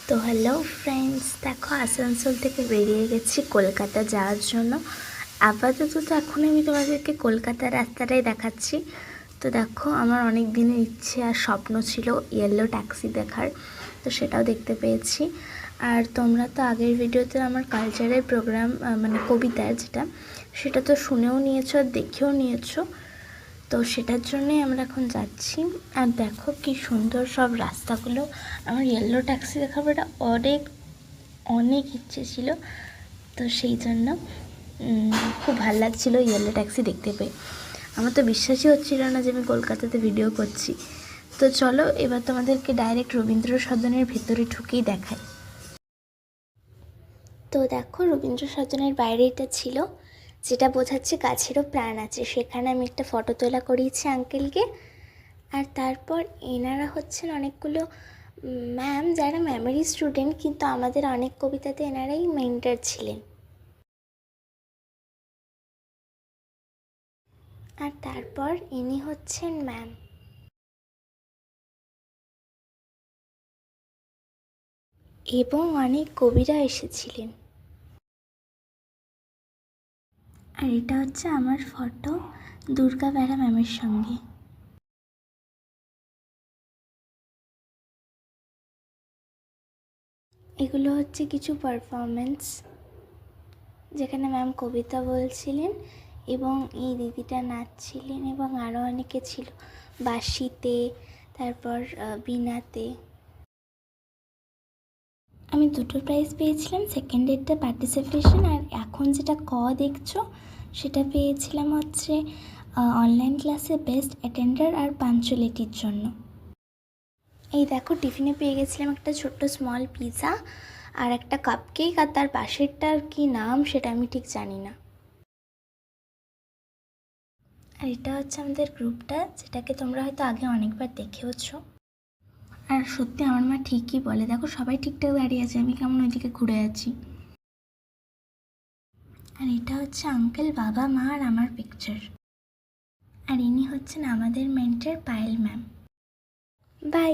তো hello friends, দেখো আসানসোল থেকে বেরিয়ে গেছি কলকাতা যাওয়ার জন্য। আপাতত তো এখন আমি তোমাদেরকে কলকাতার রাস্তাটাই দেখাচ্ছি। তো দেখো, আমার অনেক দিনের ইচ্ছে আর স্বপ্ন ছিল ইয়েলো ট্যাক্সি দেখার, তো সেটাও দেখতে পেয়েছি। আর তোমরা তো আগের ভিডিওতে আমার কালচারাল প্রোগ্রাম মানে কবিতার সেটা তো শুনেও নিয়েছো আর দেখেও নিয়েছো। তো সেটার জন্যই আমরা এখন যাচ্ছি। আর দেখো কি সুন্দর সব রাস্তাগুলো। আমার ইয়েলো ট্যাক্সি দেখার এটা অনেক অনেক ইচ্ছে ছিল, তো সেই জন্য খুব ভালো লাগছিলো ইয়েলো ট্যাক্সি দেখতে পেয়ে। আমার তো বিশ্বাসই হচ্ছিল না যে আমি কলকাতাতে ভিডিও করছি। তো চলো এবার তোমাদেরকে ডাইরেক্ট রবীন্দ্র সদনের ভেতরে ঢুকেই দেখাই। তো দেখো, রবীন্দ্র সদনের বাইরে এটা ছিল, যেটা বোঝাচ্ছে গাছেরও প্রাণ আছে। সেখানে আমি একটা ফটো তোলা করিয়েছি আঙ্কেলকে। আর তারপর এনারা হচ্ছেন অনেকগুলো ম্যাম, যারা ম্যামেরই স্টুডেন্ট, কিন্তু আমাদের অনেক কবিতাতে এনারাই মেন্টর ছিলেন। আর তারপর ইনি হচ্ছেন ম্যাম, এবং অনেক কবিরা এসেছিলেন। আর এটা হচ্ছে আমার ফটো দুর্গা বেড়া ম্যামের সঙ্গে। এগুলো হচ্ছে কিছু পারফরমেন্স, যেখানে ম্যাম কবিতা বলছিলেন এবং এই দিদিটা নাচছিলেন, এবং আরও অনেকে ছিল, বাঁশিতে, তারপর বীণাতে। আমি দুটো প্রাইজ পেয়েছিলাম, সেকেন্ডেরটা পার্টিসিপেশন, আর এখন যেটা দেখছো সেটা পেয়েছিলাম হচ্ছে অনলাইন ক্লাসে বেস্ট অ্যাটেন্ডার আর পাঞ্চুয়ালিটির জন্য। এই দেখো, টিফিনে পেয়ে গেছিলাম একটা ছোট্ট স্মল পিৎজা আর একটা কাপকেক, আর তার পাশেরটার কি নাম সেটা আমি ঠিক জানি না। আর এটা হচ্ছে আমাদের গ্রুপটা, যেটাকে তোমরা হয়তো আগে অনেকবার দেখেওছো। আর সত্যি আমার মা ঠিকই বলে, দেখো সবাই ঠিকঠাক দাঁড়িয়ে আছে, আমি কেমন ওইদিকে ঘুরে আছি। আর এটা হচ্ছে আঙ্কেল, বাবা, মা আর আমার পিকচার। আর ইনি হচ্ছেন আমাদের মেন্টর পায়েল ম্যাম। বাই।